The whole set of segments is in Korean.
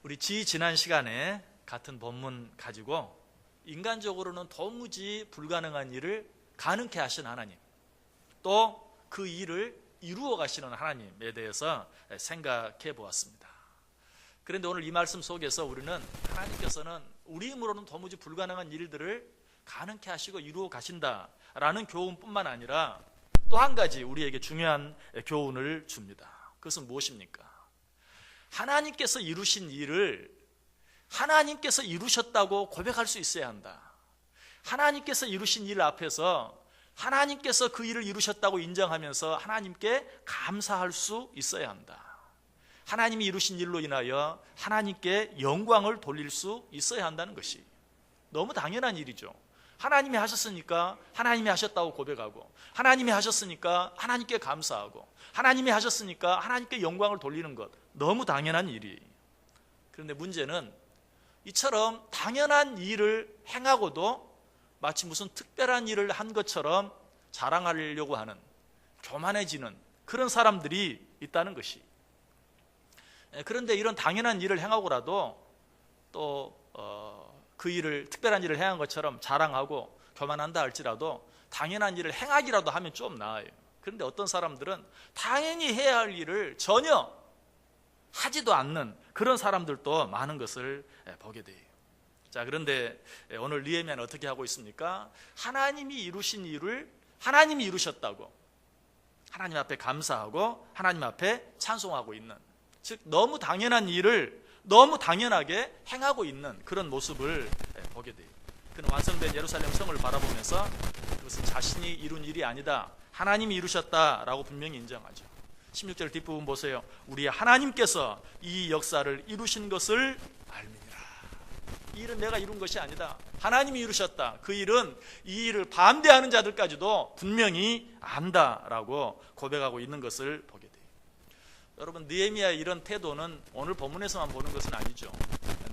우리 지난 시간에 같은 본문 가지고 인간적으로는 도무지 불가능한 일을 가능케 하신 하나님, 또 그 일을 이루어 가시는 하나님에 대해서 생각해 보았습니다. 그런데 오늘 이 말씀 속에서 우리는 하나님께서는 우리 힘으로는 도무지 불가능한 일들을 가능케 하시고 이루어 가신다라는 교훈뿐만 아니라 또 한 가지 우리에게 중요한 교훈을 줍니다. 그것은 무엇입니까? 하나님께서 이루신 일을 하나님께서 이루셨다고 고백할 수 있어야 한다. 하나님께서 이루신 일 앞에서 하나님께서 그 일을 이루셨다고 인정하면서 하나님께 감사할 수 있어야 한다. 하나님이 이루신 일로 인하여 하나님께 영광을 돌릴 수 있어야 한다는 것이 너무 당연한 일이죠. 하나님이 하셨으니까 하나님이 하셨다고 고백하고, 하나님이 하셨으니까 하나님께 감사하고, 하나님이 하셨으니까 하나님께 영광을 돌리는 것, 너무 당연한 일이. 그런데 문제는 이처럼 당연한 일을 행하고도 마치 무슨 특별한 일을 한 것처럼 자랑하려고 하는, 교만해지는 그런 사람들이 있다는 것이. 그런데 이런 당연한 일을 행하고라도 또 그 일을, 특별한 일을 행한 것처럼 자랑하고 교만한다 할지라도 당연한 일을 행하기라도 하면 좀 나아요. 그런데 어떤 사람들은 당연히 해야 할 일을 전혀 하지도 않는 그런 사람들도 많은 것을 보게 돼요. 자, 그런데 오늘 느헤미야는 어떻게 하고 있습니까? 하나님이 이루신 일을 하나님이 이루셨다고 하나님 앞에 감사하고 하나님 앞에 찬송하고 있는, 즉 너무 당연한 일을 너무 당연하게 행하고 있는 그런 모습을 보게 돼요. 그는 완성된 예루살렘 성을 바라보면서 그것은 자신이 이룬 일이 아니다, 하나님이 이루셨다라고 분명히 인정하죠. 16절 뒷부분 보세요. 우리 하나님께서 이 역사를 이루신 것을 알미니라. 이 일은 내가 이룬 것이 아니다, 하나님이 이루셨다. 그 일은 이 일을 반대하는 자들까지도 분명히 안다라고 고백하고 있는 것을 보게 돼요. 여러분, 느헤미야의 이런 태도는 오늘 본문에서만 보는 것은 아니죠.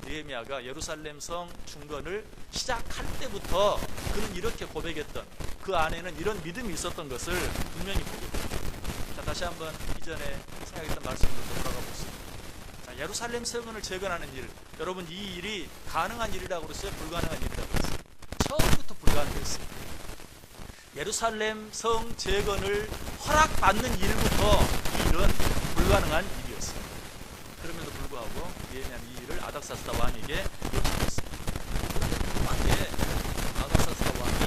느헤미야가 예루살렘 성 중건을 시작할 때부터 그는 이렇게 고백했던, 그 안에는 이런 믿음이 있었던 것을 분명히 보게 됩니다. 자, 다시 한번 이전에 생각했던 말씀으로 돌아가 보겠습니다. 자, 예루살렘 성을 재건하는 일, 여러분 이 일이 가능한 일이라고 그랬어요? 불가능한 일이라고 그랬어요? 처음부터 불가능했어요. 예루살렘 성 재건을 허락받는 일부터 이 일은 불가능한 일이었어요. 그럼에도 불구하고 느헤미야는 이 일을 아닥사스다 왕에게 요청했습니다. 그런데 궁금하게 아닥사스다 왕이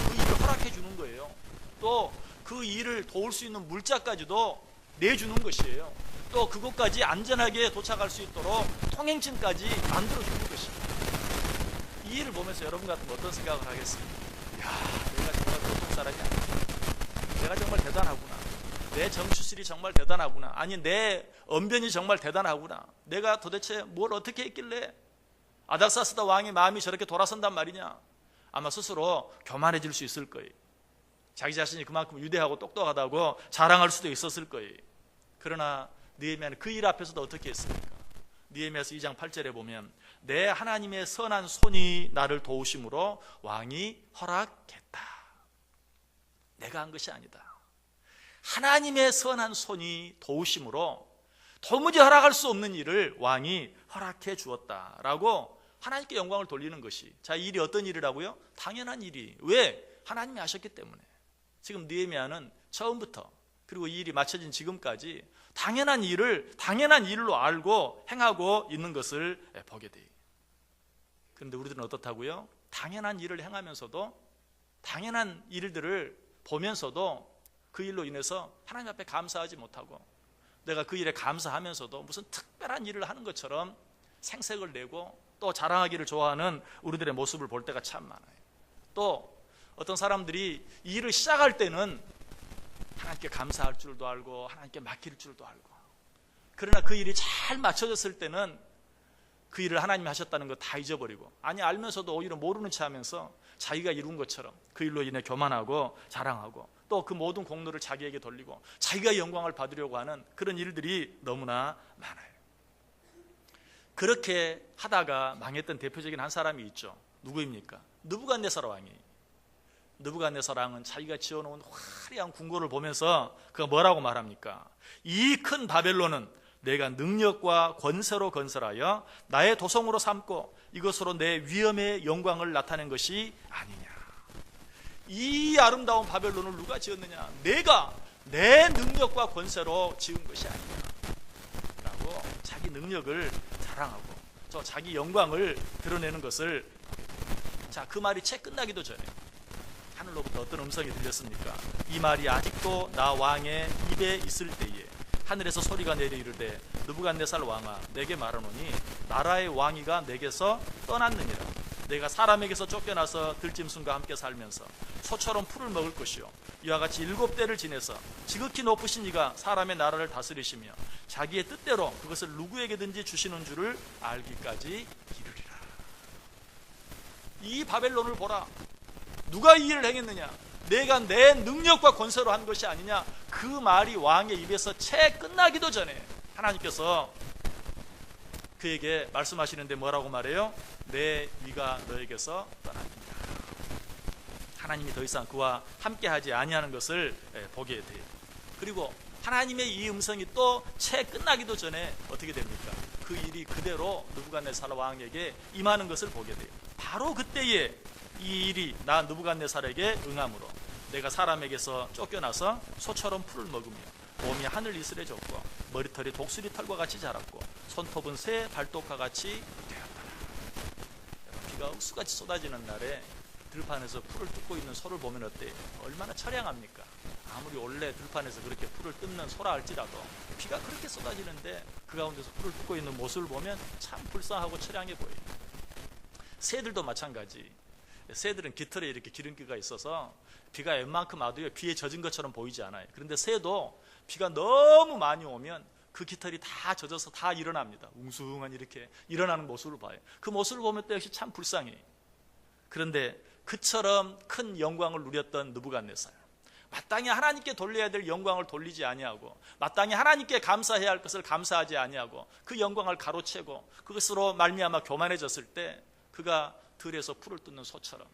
그 일을 허락해 주는 거예요. 또 그 일을 도울 수 있는 물자까지도 내주는 것이에요. 또 그곳까지 안전하게 도착할 수 있도록 통행증까지 만들어주는 것입니다. 이 일을 보면서 여러분 같으면 어떤 생각을 하겠습니까? 야, 내가 정말 보통 사람이 아니야. 내가 정말 대단하구나. 내 정치술이 정말 대단하구나. 아니, 내 언변이 정말 대단하구나. 내가 도대체 뭘 어떻게 했길래 아닥사스다 왕의 마음이 저렇게 돌아선단 말이냐. 아마 스스로 교만해질 수 있을 거예요. 자기 자신이 그만큼 위대하고 똑똑하다고 자랑할 수도 있었을 거예요. 그러나 느헤미야는 그 일 앞에서도 어떻게 했습니까? 느헤미야서 2장 8절에 보면 내 하나님의 선한 손이 나를 도우심으로 왕이 허락했다. 내가 한 것이 아니다. 하나님의 선한 손이 도우심으로 도무지 허락할 수 없는 일을 왕이 허락해 주었다라고 하나님께 영광을 돌리는 것이. 자, 이 일이 어떤 일이라고요? 당연한 일이. 왜? 하나님이 하셨기 때문에. 지금 느헤미야는 처음부터 그리고 이 일이 마쳐진 지금까지 당연한 일을 당연한 일로 알고 행하고 있는 것을 보게 돼요. 그런데 우리들은 어떻다고요? 당연한 일을 행하면서도, 당연한 일들을 보면서도 그 일로 인해서 하나님 앞에 감사하지 못하고, 내가 그 일에 감사하면서도 무슨 특별한 일을 하는 것처럼 생색을 내고 또 자랑하기를 좋아하는 우리들의 모습을 볼 때가 참 많아요. 또 어떤 사람들이 이 일을 시작할 때는 하나님께 감사할 줄도 알고 하나님께 맡길 줄도 알고, 그러나 그 일이 잘 맞춰졌을 때는 그 일을 하나님이 하셨다는 거 다 잊어버리고, 아니 알면서도 오히려 모르는 체 하면서 자기가 이룬 것처럼 그 일로 인해 교만하고 자랑하고, 또 그 모든 공로를 자기에게 돌리고 자기가 영광을 받으려고 하는 그런 일들이 너무나 많아요. 그렇게 하다가 망했던 대표적인 한 사람이 있죠. 누구입니까? 느부갓네살 왕이. 느부갓네살 왕은 자기가 지어놓은 화려한 궁궐을 보면서 그가 뭐라고 말합니까? 이 큰 바벨론은 내가 능력과 권세로 건설하여 나의 도성으로 삼고 이것으로 내 위엄의 영광을 나타낸 것이 아니냐. 이 아름다운 바벨론을 누가 지었느냐? 내가 내 능력과 권세로 지은 것이 아니냐 라고 자기 능력을 자랑하고 저 자기 영광을 드러내는 것을, 자, 그 말이 채 끝나기도 전에 하늘로부터 어떤 음성이 들렸습니까? 이 말이 아직도 나 왕의 입에 있을 때에 하늘에서 소리가 내려 이르되 느부갓네살 왕아, 내게 말하노니 나라의 왕위가 내게서 떠났느니라. 내가 사람에게서 쫓겨나서 들짐승과 함께 살면서 소처럼 풀을 먹을 것이요 이와 같이 7대를 지내서 지극히 높으신 이가 사람의 나라를 다스리시며 자기의 뜻대로 그것을 누구에게든지 주시는 줄을 알기까지 이르리라. 이 바벨론을 보라. 누가 이 일을 행했느냐? 내가 내 능력과 권세로 한 것이 아니냐. 그 말이 왕의 입에서 채 끝나기도 전에 하나님께서 그에게 말씀하시는데 뭐라고 말해요? 내 위가 너에게서 떠납니다. 하나님이 더 이상 그와 함께하지 아니하는 것을 보게 돼요. 그리고 하나님의 이 음성이 또 채 끝나기도 전에 어떻게 됩니까? 그 일이 그대로 느부갓네살 왕에게 임하는 것을 보게 돼요. 바로 그때에 이 일이 나 느부갓네살에게 응함으로 내가 사람에게서 쫓겨나서 소처럼 풀을 먹으며 몸이 하늘 이슬에 졌고 머리털이 독수리 털과 같이 자랐고 손톱은 새 발톱과 같이 되었다. 비가 옥수같이 쏟아지는 날에 들판에서 풀을 뜯고 있는 소를 보면 어때요? 얼마나 처량합니까? 아무리 원래 들판에서 그렇게 풀을 뜯는 소라 할지라도 비가 그렇게 쏟아지는데 그 가운데서 풀을 뜯고 있는 모습을 보면 참 불쌍하고 처량해 보여요. 새들도 마찬가지. 새들은 깃털에 이렇게 기름기가 있어서 비가 웬만큼 와도요 비에 젖은 것처럼 보이지 않아요. 그런데 새도 비가 너무 많이 오면 그 깃털이 다 젖어서 다 일어납니다. 웅숭한 이렇게 일어나는 모습을 봐요. 그 모습을 보면 또 역시 참 불쌍해요. 그런데 그처럼 큰 영광을 누렸던 느부갓네살, 마땅히 하나님께 돌려야 될 영광을 돌리지 아니하고 마땅히 하나님께 감사해야 할 것을 감사하지 아니하고 그 영광을 가로채고 그것으로 말미암아 교만해졌을 때 그가 들에서 풀을 뜯는 소처럼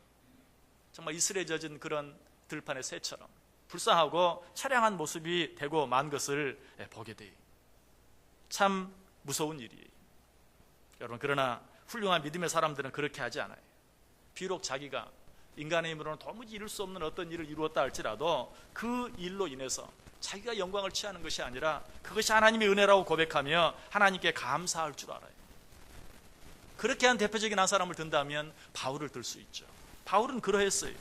정말 이슬에 젖은 그런 들판의 새처럼 불쌍하고 차량한 모습이 되고 만 것을 보게 돼요. 참 무서운 일이에요. 여러분, 그러나 훌륭한 믿음의 사람들은 그렇게 하지 않아요. 비록 자기가 인간의 힘으로는 도무지 이룰 수 없는 어떤 일을 이루었다 할지라도 그 일로 인해서 자기가 영광을 취하는 것이 아니라 그것이 하나님의 은혜라고 고백하며 하나님께 감사할 줄 알아요. 그렇게 한 대표적인 한 사람을 든다면 바울을 들 수 있죠. 바울은 그러했어요.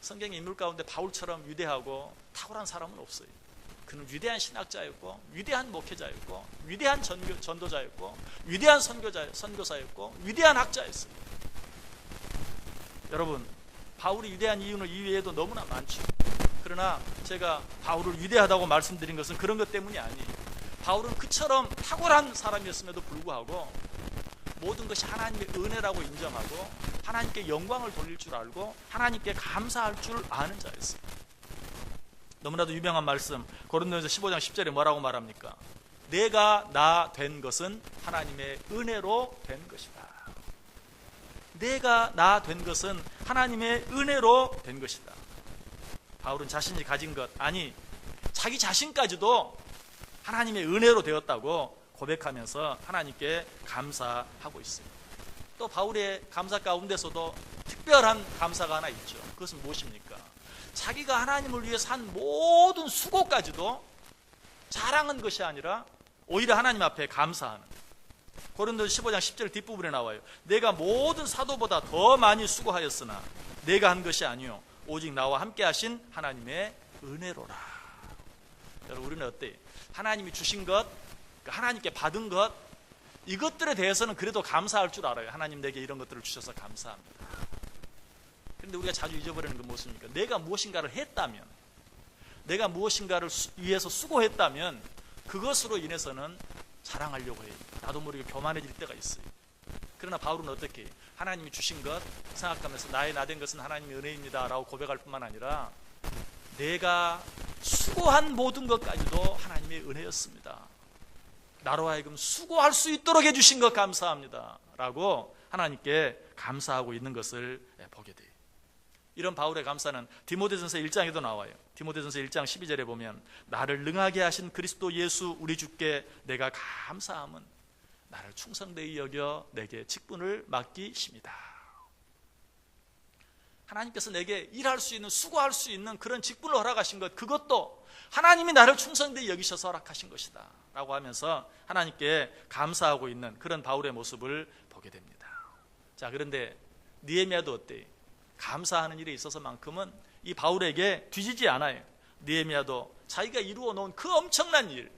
성경의 인물 가운데 바울처럼 위대하고 탁월한 사람은 없어요. 그는 위대한 신학자였고 위대한 목회자였고 위대한 전도자였고 위대한 선교사였고 위대한 학자였어요. 여러분, 바울이 위대한 이유는 이외에도 너무나 많죠. 그러나 제가 바울을 위대하다고 말씀드린 것은 그런 것 때문이 아니에요. 바울은 그처럼 탁월한 사람이었음에도 불구하고 모든 것이 하나님의 은혜라고 인정하고 하나님께 영광을 돌릴 줄 알고 하나님께 감사할 줄 아는 자였어요. 너무나도 유명한 말씀, 고린도전서 15장 10절에 뭐라고 말합니까? 내가 나 된 것은 하나님의 은혜로 된 것이다. 내가 나 된 것은 하나님의 은혜로 된 것이다. 바울은 자신이 가진 것, 아니 자기 자신까지도 하나님의 은혜로 되었다고 고백하면서 하나님께 감사하고 있어요. 또 바울의 감사 가운데서도 특별한 감사가 하나 있죠. 그것은 무엇입니까? 자기가 하나님을 위해서 한 모든 수고까지도 자랑한 것이 아니라 오히려 하나님 앞에 감사하는, 고린도서 15장 10절 뒷부분에 나와요. 내가 모든 사도보다 더 많이 수고하였으나 내가 한 것이 아니요 오직 나와 함께 하신 하나님의 은혜로라. 여러분, 우리는 어때요? 하나님이 주신 것, 하나님께 받은 것, 이것들에 대해서는 그래도 감사할 줄 알아요. 하나님 내게 이런 것들을 주셔서 감사합니다. 그런데 우리가 자주 잊어버리는 건 무엇입니까? 내가 무엇인가를 했다면, 내가 무엇인가를 위해서 수고했다면 그것으로 인해서는 자랑하려고 해요. 나도 모르게 교만해질 때가 있어요. 그러나 바울은 어떻게 해요? 하나님이 주신 것 생각하면서 나의 나된 것은 하나님의 은혜입니다 라고 고백할 뿐만 아니라 내가 수고한 모든 것까지도 하나님의 은혜였습니다. 나로 하여금 수고할 수 있도록 해주신 것 감사합니다 라고 하나님께 감사하고 있는 것을 보게 돼요. 이런 바울의 감사는 디모데전서 1장에도 나와요. 디모데전서 1장 12절에 보면 나를 능하게 하신 그리스도 예수 우리 주께 내가 감사함은 나를 충성되이 여겨 내게 직분을 맡기십니다. 하나님께서 내게 일할 수 있는, 수고할 수 있는 그런 직분을 허락하신 것, 그것도 하나님이 나를 충성되이 여기셔서 허락하신 것이다 라고 하면서 하나님께 감사하고 있는 그런 바울의 모습을 보게 됩니다. 자, 그런데 느헤미야도 어때요? 감사하는 일에 있어서만큼은 이 바울에게 뒤지지 않아요. 느헤미야도 자기가 이루어 놓은 그 엄청난 일,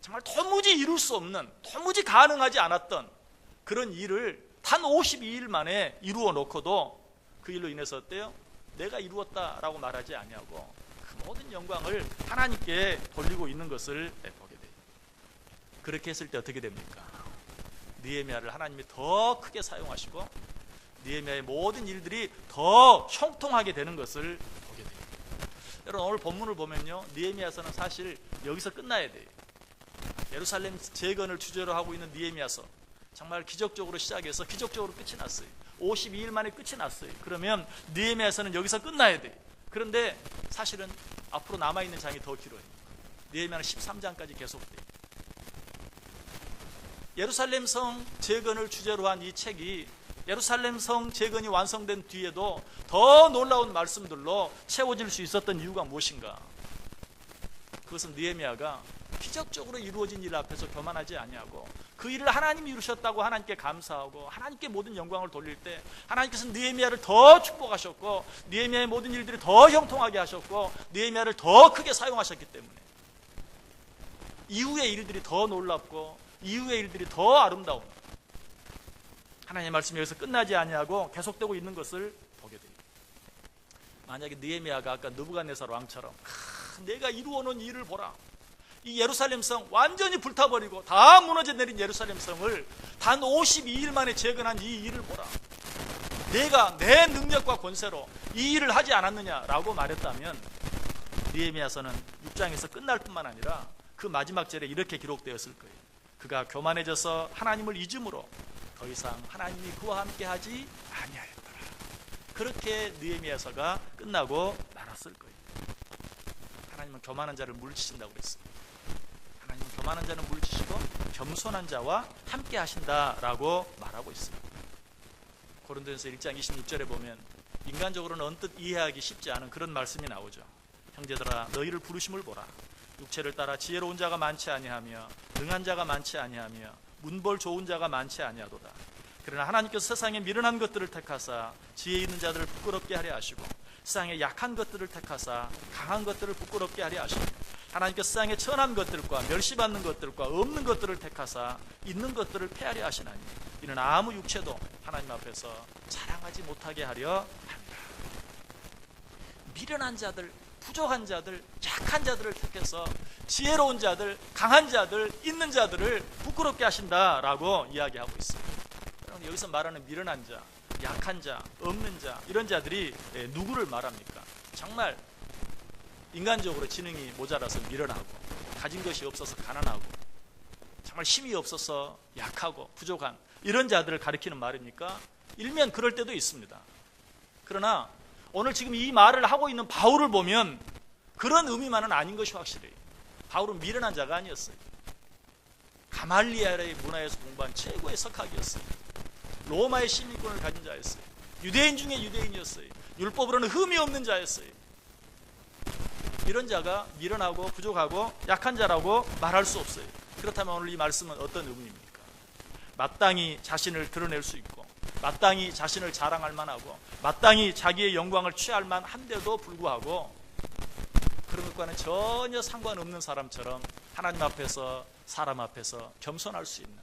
정말 도무지 이룰 수 없는, 도무지 가능하지 않았던 그런 일을 단 52일 만에 이루어 놓고도 그 일로 인해서 어때요? 내가 이루었다라고 말하지 아니하고 그 모든 영광을 하나님께 돌리고 있는 것을 보게 돼요. 그렇게 했을 때 어떻게 됩니까? 느헤미야를 하나님이 더 크게 사용하시고 느헤미야의 모든 일들이 더 형통하게 되는 것을 보게 돼요. 여러분, 오늘 본문을 보면요, 느헤미야서는 사실 여기서 끝나야 돼요. 예루살렘 재건을 주제로 하고 있는 느헤미야서, 정말 기적적으로 시작해서 기적적으로 끝이 났어요. 52일 만에 끝이 났어요. 그러면 느헤미야서는 여기서 끝나야 돼요. 그런데 사실은 앞으로 남아있는 장이 더 길어요. 느헤미야는 13장까지 계속돼요. 예루살렘 성 재건을 주제로 한 이 책이 예루살렘 성 재건이 완성된 뒤에도 더 놀라운 말씀들로 채워질 수 있었던 이유가 무엇인가? 그것은 느헤미야가 기적적으로 이루어진 일 앞에서 교만하지 아니하고 그 일을 하나님이 이루셨다고 하나님께 감사하고 하나님께 모든 영광을 돌릴 때 하나님께서 느헤미야를 더 축복하셨고 느헤미야의 모든 일들이 더 형통하게 하셨고 느헤미야를 더 크게 사용하셨기 때문에 이후의 일들이 더 놀랍고 이후의 일들이 더 아름다운, 하나님의 말씀이 여기서 끝나지 아니하고 계속되고 있는 것을 보게 됩니다. 만약에 느헤미야가 아까 느부갓네살 왕처럼 내가 이루어놓은 일을 보라, 이 예루살렘 성 완전히 불타버리고 다 무너져 내린 예루살렘 성을 단 52일 만에 재건한 이 일을 보라, 내가 내 능력과 권세로 이 일을 하지 않았느냐라고 말했다면 느헤미야서는 6장에서 끝날 뿐만 아니라 그 마지막 절에 이렇게 기록되었을 거예요. 그가 교만해져서 하나님을 잊음으로 더 이상 하나님이 그와 함께 하지 아니하였더라. 그렇게 느헤미야서가 끝나고 말았을 거예요. 하나님은 교만한 자를 물리치신다고 그랬어요. 하나님은 교만한 자는 물리치시고 겸손한 자와 함께 하신다라고 말하고 있습니다. 고린도전서 1장 26절에 보면 인간적으로는 언뜻 이해하기 쉽지 않은 그런 말씀이 나오죠. 형제들아, 너희를 부르심을 보라. 육체를 따라 지혜로운 자가 많지 아니하며 능한 자가 많지 아니하며 문벌 좋은 자가 많지 아니하도다. 그러나 하나님께서 세상에 미련한 것들을 택하사 지혜 있는 자들을 부끄럽게 하려 하시고 세상에 약한 것들을 택하사 강한 것들을 부끄럽게 하려 하시고 하나님께서 세상에 천한 것들과 멸시받는 것들과 없는 것들을 택하사 있는 것들을 폐하려 하시나니 이는 아무 육체도 하나님 앞에서 자랑하지 못하게 하려 합니다. 미련한 자들, 부족한 자들, 약한 자들을 택해서 지혜로운 자들, 강한 자들, 있는 자들을 부끄럽게 하신다라고 이야기하고 있어요. 여기서 말하는 미련한 자, 약한 자, 없는 자, 이런 자들이 누구를 말합니까? 정말 인간적으로 지능이 모자라서 미련하고 가진 것이 없어서 가난하고 정말 힘이 없어서 약하고 부족한 이런 자들을 가리키는 말입니까? 일면 그럴 때도 있습니다. 그러나 오늘 지금 이 말을 하고 있는 바울을 보면 그런 의미만은 아닌 것이 확실해요. 바울은 미련한 자가 아니었어요. 가말리엘의 문화에서 공부한 최고의 석학이었어요. 로마의 시민권을 가진 자였어요. 유대인 중에 유대인이었어요. 율법으로는 흠이 없는 자였어요. 이런 자가 미련하고 부족하고 약한 자라고 말할 수 없어요. 그렇다면 오늘 이 말씀은 어떤 의미입니까? 마땅히 자신을 드러낼 수 있고 마땅히 자신을 자랑할 만하고 마땅히 자기의 영광을 취할 만한데도 불구하고 그런 것과는 전혀 상관없는 사람처럼 하나님 앞에서 사람 앞에서 겸손할 수 있는,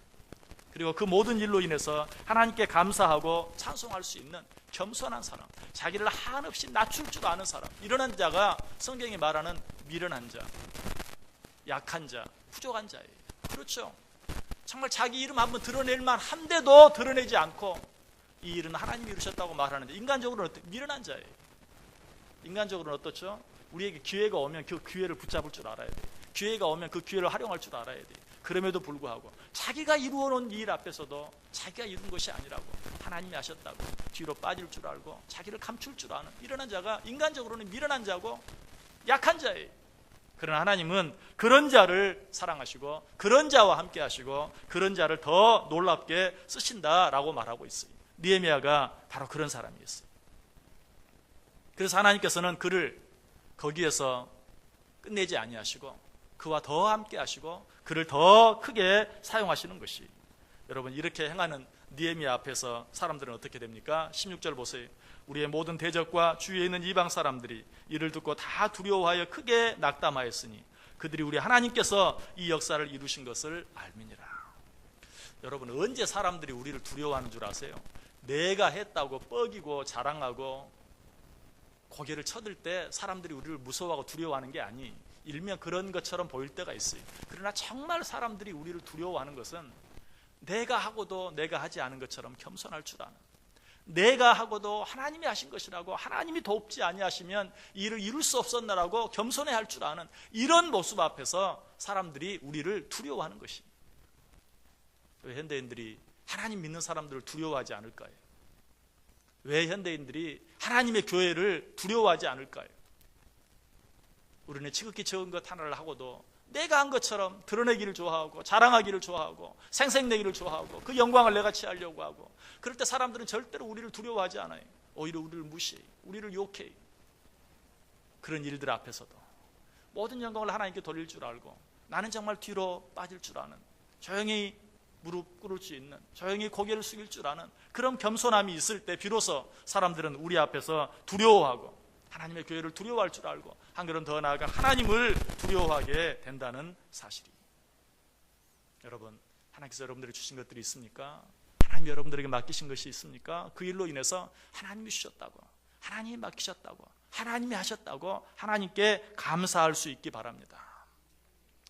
그리고 그 모든 일로 인해서 하나님께 감사하고 찬송할 수 있는 겸손한 사람, 자기를 한없이 낮출 줄 아는 사람, 이런 자가 성경이 말하는 미련한 자, 약한 자, 부족한 자예요. 그렇죠? 정말 자기 이름 한번 드러낼 만한데도 드러내지 않고 이 일은 하나님이 이루셨다고 말하는데 인간적으로는 미련한 자예요. 인간적으로는 어떻죠? 우리에게 기회가 오면 그 기회를 붙잡을 줄 알아야 돼요. 기회가 오면 그 기회를 활용할 줄 알아야 돼요. 그럼에도 불구하고 자기가 이루어놓은 일 앞에서도 자기가 이룬 것이 아니라고 하나님이 하셨다고 뒤로 빠질 줄 알고 자기를 감출 줄 아는 미련한 자가 인간적으로는 미련한 자고 약한 자예요. 그러나 하나님은 그런 자를 사랑하시고 그런 자와 함께 하시고 그런 자를 더 놀랍게 쓰신다라고 말하고 있어요. 느헤미야가 바로 그런 사람이었어요. 그래서 하나님께서는 그를 거기에서 끝내지 아니하시고 그와 더 함께 하시고 그를 더 크게 사용하시는 것이, 여러분 이렇게 행하는 느헤미야 앞에서 사람들은 어떻게 됩니까? 16절 보세요. 우리의 모든 대적과 주위에 있는 이방 사람들이 이를 듣고 다 두려워하여 크게 낙담하였으니 그들이 우리 하나님께서 이 역사를 이루신 것을 알미니라. 여러분 언제 사람들이 우리를 두려워하는 줄 아세요? 내가 했다고 뻐기고 자랑하고 고개를 쳐들 때 사람들이 우리를 무서워하고 두려워하는 게 아니, 일명 그런 것처럼 보일 때가 있어요. 그러나 정말 사람들이 우리를 두려워하는 것은 내가 하고도 내가 하지 않은 것처럼 겸손할 줄 아는, 내가 하고도 하나님이 하신 것이라고 하나님이 돕지 아니하시면 이를 이룰 수 없었나라고 겸손해 할 줄 아는 이런 모습 앞에서 사람들이 우리를 두려워하는 것입니다. 왜 현대인들이 하나님 믿는 사람들을 두려워하지 않을까요? 왜 현대인들이 하나님의 교회를 두려워하지 않을까요? 우리는 지극히 적은 것 하나를 하고도 내가 한 것처럼 드러내기를 좋아하고 자랑하기를 좋아하고 생색내기를 좋아하고 그 영광을 내가 취하려고 하고, 그럴 때 사람들은 절대로 우리를 두려워하지 않아요. 오히려 우리를 무시해요. 우리를 욕해요. 그런 일들 앞에서도 모든 영광을 하나님께 돌릴 줄 알고 나는 정말 뒤로 빠질 줄 아는, 조용히 무릎 꿇을 수 있는, 조용히 고개를 숙일 줄 아는 그런 겸손함이 있을 때 비로소 사람들은 우리 앞에서 두려워하고 하나님의 교회를 두려워할 줄 알고 한 걸음 더 나아가 하나님을 두려워하게 된다는 사실이. 여러분 하나님께서 여러분들이 주신 것들이 있습니까? 하나님이 여러분들에게 맡기신 것이 있습니까? 그 일로 인해서 하나님이 주셨다고, 하나님이 맡기셨다고, 하나님이 하셨다고 하나님께 감사할 수 있기 바랍니다.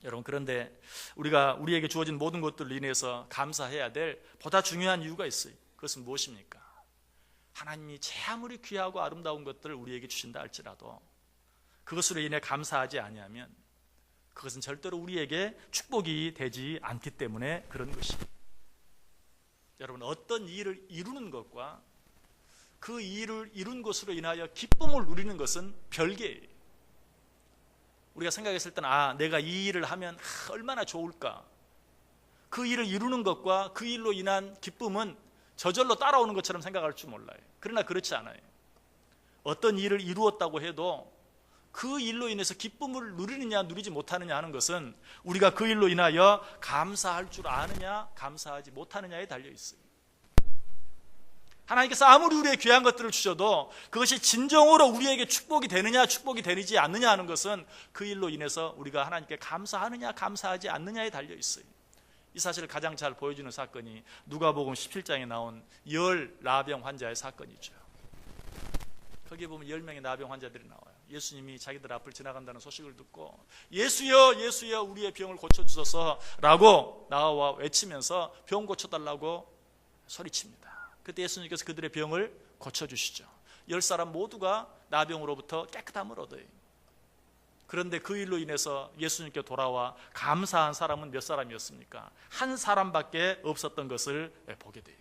여러분 그런데 우리가 우리에게 주어진 모든 것들로 인해서 감사해야 될 보다 중요한 이유가 있어요. 그것은 무엇입니까? 하나님이 제 아무리 귀하고 아름다운 것들을 우리에게 주신다 할지라도 그것으로 인해 감사하지 아니하면 그것은 절대로 우리에게 축복이 되지 않기 때문에 그런 것입니다. 여러분 어떤 일을 이루는 것과 그 일을 이룬 것으로 인하여 기쁨을 누리는 것은 별개예요. 우리가 생각했을 때는 내가 이 일을 하면 얼마나 좋을까, 그 일을 이루는 것과 그 일로 인한 기쁨은 저절로 따라오는 것처럼 생각할 줄 몰라요. 그러나 그렇지 않아요. 어떤 일을 이루었다고 해도 그 일로 인해서 기쁨을 누리느냐 누리지 못하느냐 하는 것은 우리가 그 일로 인하여 감사할 줄 아느냐 감사하지 못하느냐에 달려 있어요. 하나님께서 아무리 우리의 귀한 것들을 주셔도 그것이 진정으로 우리에게 축복이 되느냐 축복이 되지 않느냐 하는 것은 그 일로 인해서 우리가 하나님께 감사하느냐 감사하지 않느냐에 달려 있어요. 이 사실을 가장 잘 보여주는 사건이 누가복음 17장에 나온 열 나병 환자의 사건이죠. 거기에 보면 10명의 나병 환자들이 나와요. 예수님이 자기들 앞을 지나간다는 소식을 듣고 예수여 예수여 우리의 병을 고쳐주소서 라고 나와 외치면서 병 고쳐달라고 소리칩니다. 그때 예수님께서 그들의 병을 고쳐주시죠. 10사람 모두가 나병으로부터 깨끗함을 얻어요. 그런데 그 일로 인해서 예수님께 돌아와 감사한 사람은 몇 사람이었습니까? 한 사람밖에 없었던 것을 보게 돼요.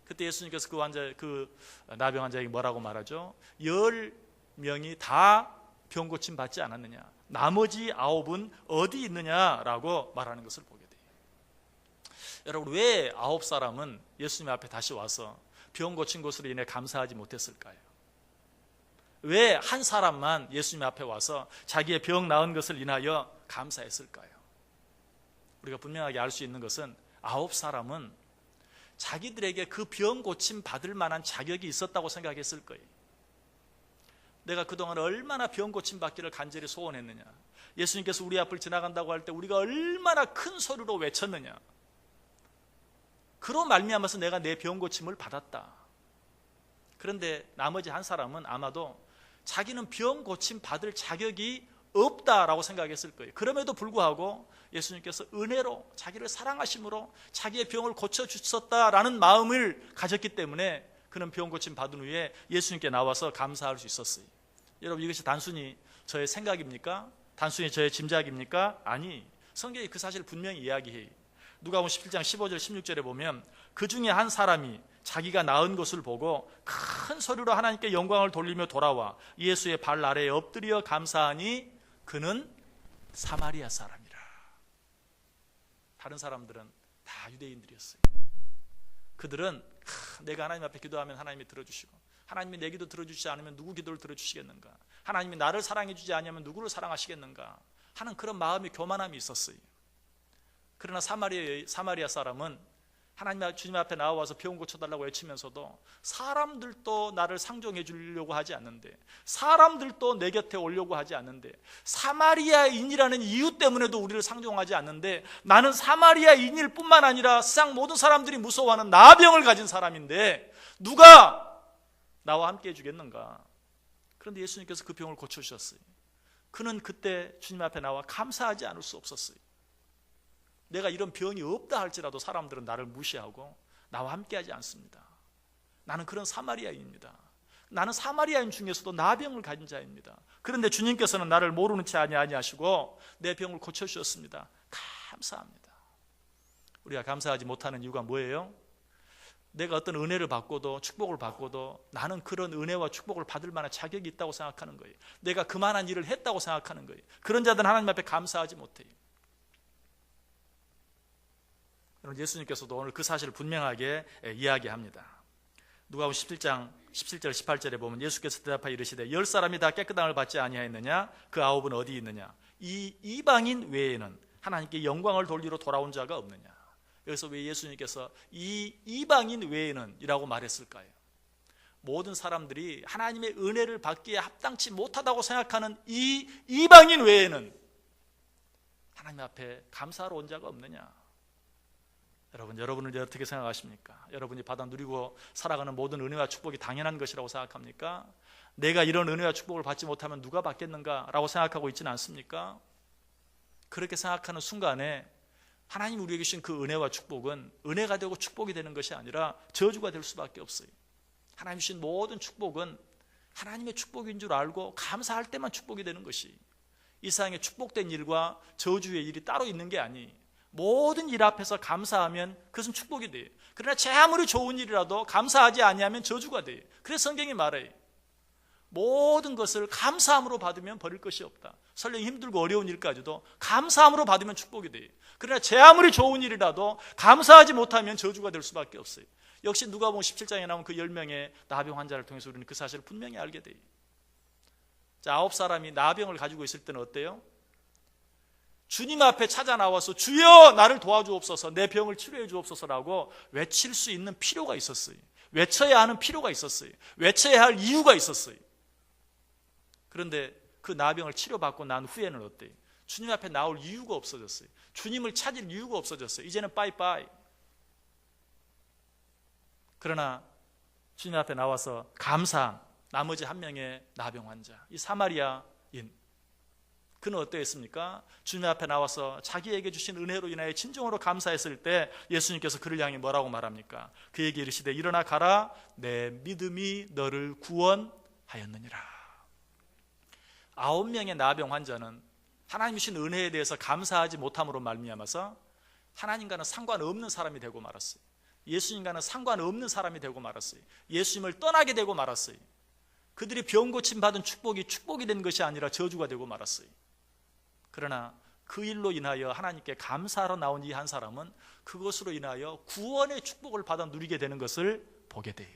그때 예수님께서 그 나병 환자에게 뭐라고 말하죠? 10명이 다 병 고침 받지 않았느냐? 나머지 9은 어디 있느냐라고 말하는 것을 보게 돼요. 여러분 왜 9사람은 예수님 앞에 다시 와서 병 고친 것으로 인해 감사하지 못했을까요? 왜 한 사람만 예수님 앞에 와서 자기의 병 나은 것을 인하여 감사했을까요? 우리가 분명하게 알 수 있는 것은 9사람은 자기들에게 그 병 고침 받을 만한 자격이 있었다고 생각했을 거예요. 내가 그동안 얼마나 병 고침 받기를 간절히 소원했느냐, 예수님께서 우리 앞을 지나간다고 할 때 우리가 얼마나 큰 소리로 외쳤느냐, 그로 말미암아서 내가 내 병 고침을 받았다. 그런데 나머지 한 사람은 아마도 자기는 병 고침 받을 자격이 없다라고 생각했을 거예요. 그럼에도 불구하고 예수님께서 은혜로 자기를 사랑하심으로 자기의 병을 고쳐주셨다라는 마음을 가졌기 때문에 그는 병 고침 받은 후에 예수님께 나와서 감사할 수 있었어요. 여러분 이것이 단순히 저의 생각입니까? 단순히 저의 짐작입니까? 아니, 성경이 그 사실을 분명히 이야기해요. 누가복음 17장 15절 16절에 보면 그 중에 한 사람이 자기가 낳은 것을 보고 큰 소리로 하나님께 영광을 돌리며 돌아와 예수의 발 아래에 엎드려 감사하니 그는 사마리아 사람이라. 다른 사람들은 다 유대인들이었어요. 그들은 내가 하나님 앞에 기도하면 하나님이 들어주시고, 하나님이 내 기도 들어주시지 않으면 누구 기도를 들어주시겠는가, 하나님이 나를 사랑해 주지 않으면 누구를 사랑하시겠는가 하는 그런 마음의 교만함이 있었어요. 그러나 사마리아 사람은 하나님 주님 앞에 나와서 병 고쳐달라고 외치면서도 사람들도 나를 상종해 주려고 하지 않는데, 사람들도 내 곁에 오려고 하지 않는데, 사마리아인이라는 이유 때문에도 우리를 상종하지 않는데, 나는 사마리아인일 뿐만 아니라 세상 모든 사람들이 무서워하는 나병을 가진 사람인데 누가 나와 함께 해주겠는가. 그런데 예수님께서 그 병을 고쳐주셨어요. 그는 그때 주님 앞에 나와 감사하지 않을 수 없었어요. 내가 이런 병이 없다 할지라도 사람들은 나를 무시하고 나와 함께하지 않습니다. 나는 그런 사마리아인입니다. 나는 사마리아인 중에서도 나병을 가진 자입니다. 그런데 주님께서는 나를 모르는 채 아니하시고 내 병을 고쳐주셨습니다. 감사합니다. 우리가 감사하지 못하는 이유가 뭐예요? 내가 어떤 은혜를 받고도 축복을 받고도 나는 그런 은혜와 축복을 받을 만한 자격이 있다고 생각하는 거예요. 내가 그만한 일을 했다고 생각하는 거예요. 그런 자들은 하나님 앞에 감사하지 못해요. 예수님께서도 오늘 그 사실을 분명하게 이야기합니다. 누가복음 17장 17절 18절에 보면 예수께서 대답하여 이르시되 10사람이 다 깨끗함을 받지 아니하였느냐? 그 9은 어디 있느냐? 이 이방인 외에는 하나님께 영광을 돌리러 돌아온 자가 없느냐? 여기서 왜 예수님께서 이 이방인 외에는 이라고 말했을까요? 모든 사람들이 하나님의 은혜를 받기에 합당치 못하다고 생각하는 이 이방인 외에는 하나님 앞에 감사하러 온 자가 없느냐? 여러분은 어떻게 생각하십니까? 여러분이 받아 누리고 살아가는 모든 은혜와 축복이 당연한 것이라고 생각합니까? 내가 이런 은혜와 축복을 받지 못하면 누가 받겠는가? 라고 생각하고 있지는 않습니까? 그렇게 생각하는 순간에 하나님 우리에게 주신 그 은혜와 축복은 은혜가 되고 축복이 되는 것이 아니라 저주가 될 수밖에 없어요. 하나님 주신 모든 축복은 하나님의 축복인 줄 알고 감사할 때만 축복이 되는 것이, 이 세상에 축복된 일과 저주의 일이 따로 있는 게 아니, 모든 일 앞에서 감사하면 그것은 축복이 돼요. 그러나 제 아무리 좋은 일이라도 감사하지 아니하면 저주가 돼요. 그래서 성경이 말해요. 모든 것을 감사함으로 받으면 버릴 것이 없다. 설령 힘들고 어려운 일까지도 감사함으로 받으면 축복이 돼요. 그러나 제 아무리 좋은 일이라도 감사하지 못하면 저주가 될 수밖에 없어요. 역시 누가복음 17장에 나온 그 10명의 나병 환자를 통해서 우리는 그 사실을 분명히 알게 돼요. 자, 9사람이 나병을 가지고 있을 때는 어때요? 주님 앞에 찾아 나와서 주여 나를 도와주옵소서, 내 병을 치료해 주옵소서라고 외칠 수 있는 필요가 있었어요. 외쳐야 하는 필요가 있었어요. 외쳐야 할 이유가 있었어요. 그런데 그 나병을 치료받고 난 후에는 어때요? 주님 앞에 나올 이유가 없어졌어요. 주님을 찾을 이유가 없어졌어요. 이제는 빠이빠이. 그러나 주님 앞에 나와서 감사한 나머지 한 명의 나병 환자, 이 사마리아인, 그는 어떠했습니까? 주님 앞에 나와서 자기에게 주신 은혜로 인하여 진정으로 감사했을 때 예수님께서 그를 향해 뭐라고 말합니까? 그에게 이르시되 일어나 가라, 내 믿음이 너를 구원하였느니라. 9명의 나병 환자는 하나님이 주신 은혜에 대해서 감사하지 못함으로 말미암아서 하나님과는 상관없는 사람이 되고 말았어요. 예수님과는 상관없는 사람이 되고 말았어요. 예수님을 떠나게 되고 말았어요. 그들이 병 고침 받은 축복이 된 것이 아니라 저주가 되고 말았어요. 그러나 그 일로 인하여 하나님께 감사하러 나온 이 한 사람은 그것으로 인하여 구원의 축복을 받아 누리게 되는 것을 보게 돼요.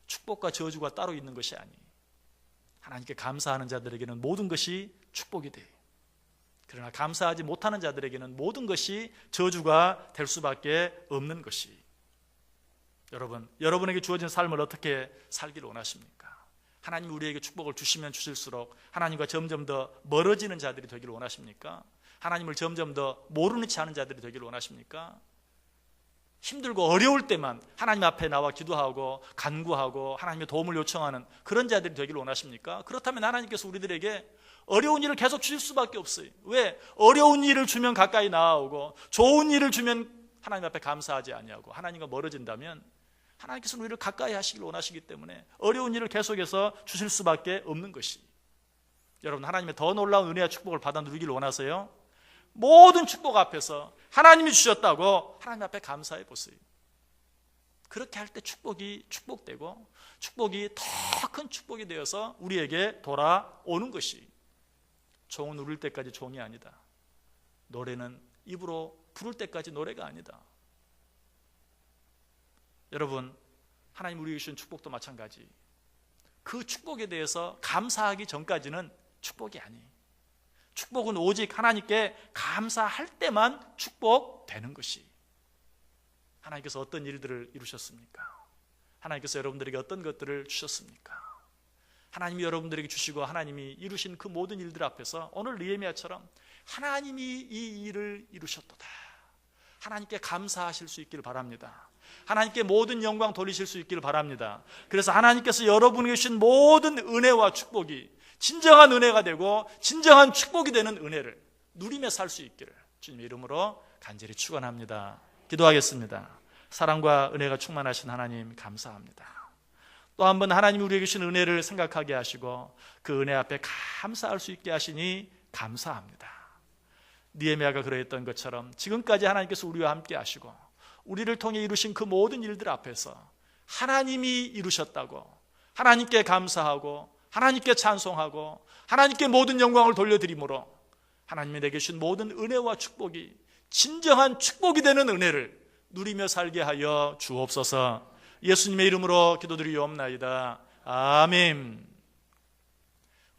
축복과 저주가 따로 있는 것이 아니에요. 하나님께 감사하는 자들에게는 모든 것이 축복이 돼요. 그러나 감사하지 못하는 자들에게는 모든 것이 저주가 될 수밖에 없는 것이. 여러분에게 주어진 삶을 어떻게 살기를 원하십니까? 하나님이 우리에게 축복을 주시면 주실수록 하나님과 점점 더 멀어지는 자들이 되기를 원하십니까? 하나님을 점점 더 모르는 채 하는 자들이 되기를 원하십니까? 힘들고 어려울 때만 하나님 앞에 나와 기도하고 간구하고 하나님의 도움을 요청하는 그런 자들이 되기를 원하십니까? 그렇다면 하나님께서 우리들에게 어려운 일을 계속 주실 수밖에 없어요. 왜? 어려운 일을 주면 가까이 나아오고 좋은 일을 주면 하나님 앞에 감사하지 아니하고 하나님과 멀어진다면 하나님께서는 우리를 가까이 하시길 원하시기 때문에 어려운 일을 계속해서 주실 수밖에 없는 것이. 여러분, 하나님의 더 놀라운 은혜와 축복을 받아 누리길 원하세요? 모든 축복 앞에서 하나님이 주셨다고 하나님 앞에 감사해 보세요. 그렇게 할 때 축복이 축복되고 축복이 더 큰 축복이 되어서 우리에게 돌아오는 것이, 종은 울을 때까지 종이 아니다. 노래는 입으로 부를 때까지 노래가 아니다. 여러분, 하나님 우리에게 주신 축복도 마찬가지. 그 축복에 대해서 감사하기 전까지는 축복이 아니에요. 축복은 오직 하나님께 감사할 때만 축복되는 것이. 하나님께서 어떤 일들을 이루셨습니까? 하나님께서 여러분들에게 어떤 것들을 주셨습니까? 하나님이 여러분들에게 주시고 하나님이 이루신 그 모든 일들 앞에서 오늘 느헤미야처럼 하나님이 이 일을 이루셨도다, 하나님께 감사하실 수 있기를 바랍니다. 하나님께 모든 영광 돌리실 수 있기를 바랍니다. 그래서 하나님께서 여러분에게 주신 모든 은혜와 축복이 진정한 은혜가 되고 진정한 축복이 되는 은혜를 누리며 살 수 있기를 주님의 이름으로 간절히 축원합니다. 기도하겠습니다. 사랑과 은혜가 충만하신 하나님 감사합니다. 또 한 번 하나님이 우리에게 주신 은혜를 생각하게 하시고 그 은혜 앞에 감사할 수 있게 하시니 감사합니다. 느헤미야가 그러했던 것처럼 지금까지 하나님께서 우리와 함께 하시고 우리를 통해 이루신 그 모든 일들 앞에서 하나님이 이루셨다고 하나님께 감사하고 하나님께 찬송하고 하나님께 모든 영광을 돌려드림으로 하나님이 내게 주신 모든 은혜와 축복이 진정한 축복이 되는 은혜를 누리며 살게 하여 주옵소서. 예수님의 이름으로 기도드리옵나이다. 아멘.